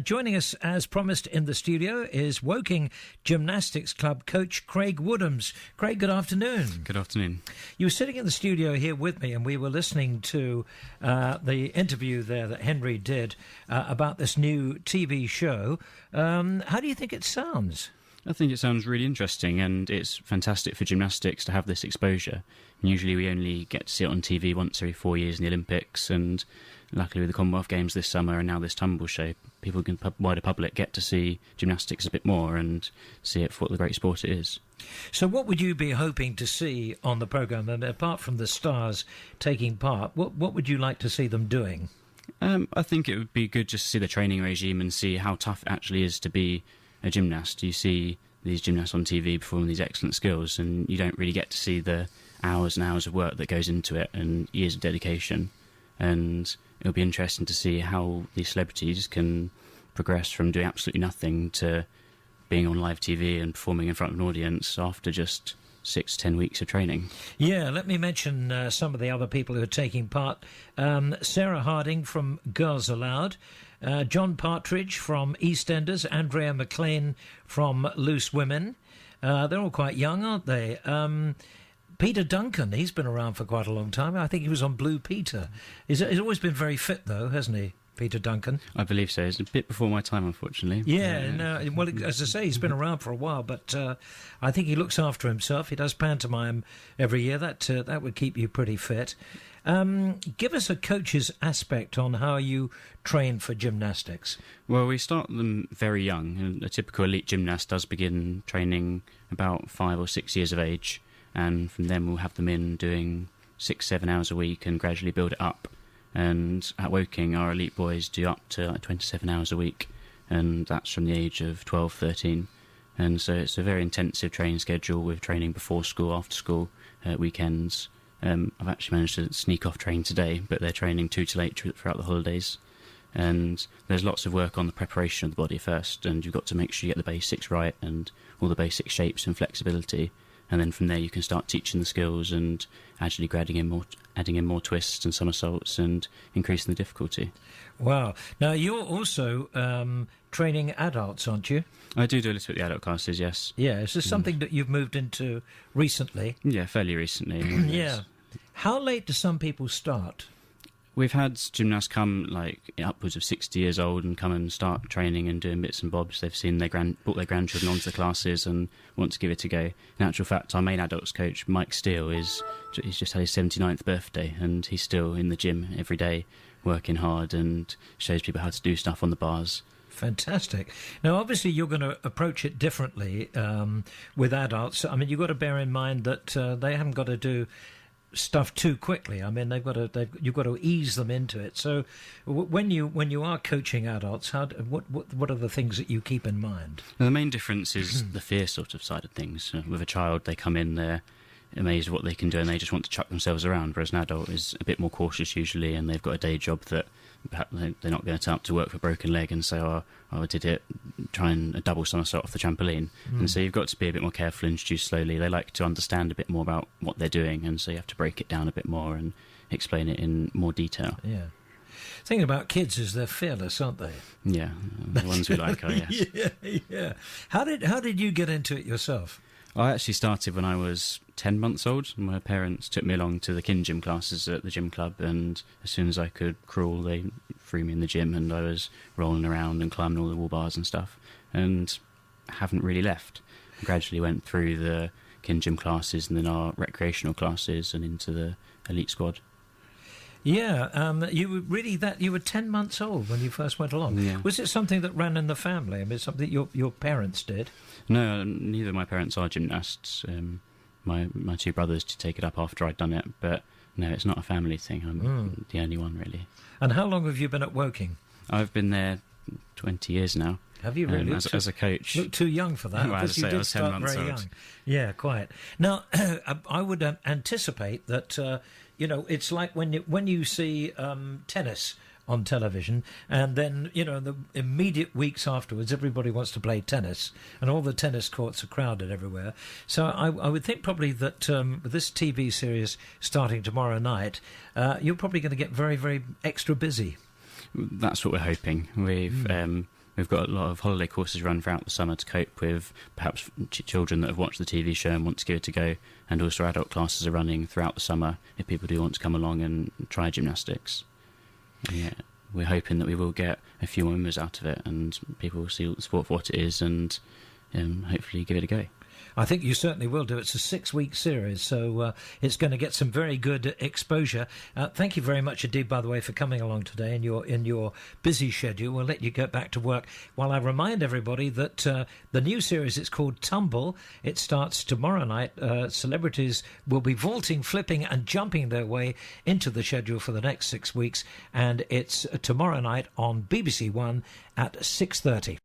Joining us, as promised, in the studio is Woking Gymnastics Club coach Craig Woodhams. Craig, good afternoon. Good afternoon. You were sitting in the studio here with me, and we were listening to the interview there that Henry did about this new TV show. How do you think it sounds? I think it sounds really interesting, and it's fantastic for gymnastics to have this exposure. And usually we only get to see it on TV once every 4 years in the Olympics, and luckily with the Commonwealth Games this summer and now this Tumble show, people can, wider public, get to see gymnastics a bit more and see it for what the great sport it is. So what would you be hoping to see on the programme? And apart from the stars taking part, what would you like to see them doing? I think it would be good just to see the training regime and see how tough it actually is to be a gymnast. You see these gymnasts on TV performing these excellent skills, and you don't really get to see the hours and hours of work that goes into it and years of dedication. And it'll be interesting to see how these celebrities can progress from doing absolutely nothing to being on live TV and performing in front of an audience after just 6 to 10 weeks of training. Yeah, let me mention some of the other people who are taking part. Sarah Harding from Girls Aloud, John Partridge from EastEnders, Andrea McLean from Loose Women. They're all quite young, aren't they? Peter Duncan, he's been around for quite a long time. I think he was on Blue Peter. He's always been very fit, though, hasn't he, Peter Duncan? I believe so. It's a bit before my time, unfortunately. Yeah, well, as I say, he's been around for a while, but I think he looks after himself. He does pantomime every year. That would keep you pretty fit. Give us a coach's aspect on how you train for gymnastics. Well, we start them very young. A typical elite gymnast does begin training about 5 or 6 years of age, and from then we'll have them in doing 6-7 hours a week and gradually build it up. And at Woking, our elite boys do up to 27 hours a week, and that's from the age of 12, 13. And so it's a very intensive training schedule with training before school, after school, weekends. I've actually managed to sneak off train today, but they're training 2 till 8 throughout the holidays. And there's lots of work on the preparation of the body first, and you've got to make sure you get the basics right and all the basic shapes and flexibility. And then from there you can start teaching the skills and actually adding in more twists and somersaults and increasing the difficulty. Wow. Now, you're also training adults, aren't you? I do a little bit of the adult classes, yes. Yeah, is this something that you've moved into recently? Yeah, fairly recently. Yeah. How late do some people start? We've had gymnasts come upwards of 60 years old and come and start training and doing bits and bobs. They've seen brought their grandchildren onto the classes and want to give it a go. In actual fact, our main adults coach, Mike Steele, he's just had his 79th birthday, and he's still in the gym every day working hard and shows people how to do stuff on the bars. Fantastic. Now, obviously, you're going to approach it differently with adults. I mean, you've got to bear in mind that they haven't got to do stuff too quickly. I mean, you've got to ease them into it. So, when you are coaching adults, what are the things that you keep in mind? Well, the main difference is the fear sort of side of things. With a child, they come in, they're amazed at what they can do, and they just want to chuck themselves around. Whereas an adult is a bit more cautious usually, and they've got a day job that perhaps they're not going to turn up to work with a broken leg and say, "Oh, I did it, try and double somersault off the trampoline." And so you've got to be a bit more careful and introduce slowly. They like to understand a bit more about what they're doing, and so you have to break it down a bit more and explain it in more detail. Yeah. The thing about kids is they're fearless, aren't they? Yeah, the ones we like are, yes. Yeah. How did you get into it yourself? I actually started when I was 10 months old. My parents took me along to the kin gym classes at the gym club, and as soon as I could crawl, they threw me in the gym, and I was rolling around and climbing all the wall bars and stuff, and haven't really left. Gradually went through the kin gym classes and then our recreational classes and into the elite squad. Yeah, you were 10 months old when you first went along. Yeah. Was it something that ran in the family? I mean, something your parents did? No, neither of my parents are gymnasts. My 2 brothers to take it up after I'd done it, but no, it's not a family thing. I'm the only one, really. And how long have you been at Woking? I've been there 20 years now. Have you really? As a coach. Look too young for that. Well, because you I did was 10 start months very old. young. Yeah, quite. Now, I would anticipate that, it's like when you see tennis on television, and then, the immediate weeks afterwards, everybody wants to play tennis, and all the tennis courts are crowded everywhere. So I would think probably that with this TV series starting tomorrow night, you're probably going to get very, very extra busy. That's what we're hoping. We've got a lot of holiday courses run throughout the summer to cope with perhaps children that have watched the TV show and want to give it a go, and also adult classes are running throughout the summer if people do want to come along and try gymnastics. Yeah, we're hoping that we will get a few more members out of it and people will see the sport for what it is and hopefully give it a go. I think you certainly will do. It's a 6-week series, so it's going to get some very good exposure. Thank you very much indeed, by the way, for coming along today in your busy schedule. We'll let you get back to work. While I remind everybody that the new series, it's called Tumble. It starts tomorrow night. Celebrities will be vaulting, flipping and jumping their way into the schedule for the next 6 weeks, and it's tomorrow night on BBC One at 6:30.